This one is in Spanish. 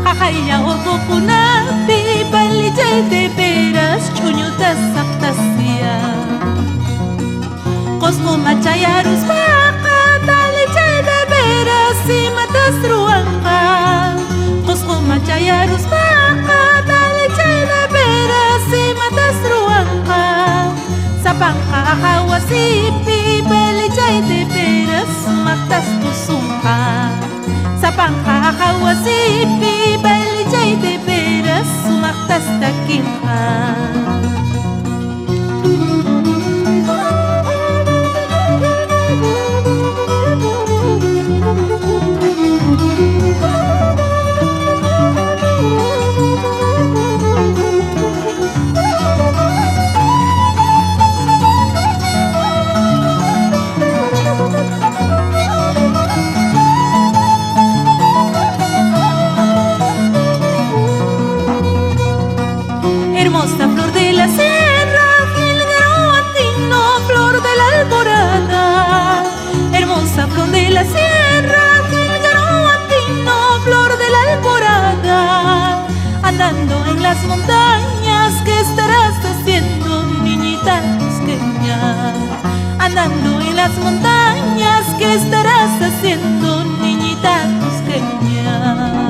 Kakaya okukunapi balijay de veras chuñutas saktasya Cosco machayarus baka talijay de veras si matas ruangka Cosco machayarus baka talijay de veras si matas ruangka Sapangka akawasipi balijay de veras matas tusungka Sapangka akawasipi balijay de veras sumaktas takinka Hermosa flor de la sierra, Gilguero andino, flor de la alborada. Hermosa flor de la sierra, Gilguero andino, flor de la alborada. Andando en las montañas, ¿qué estarás haciendo, niñita cusqueña? Andando en las montañas, ¿qué estarás haciendo, niñita cusqueña?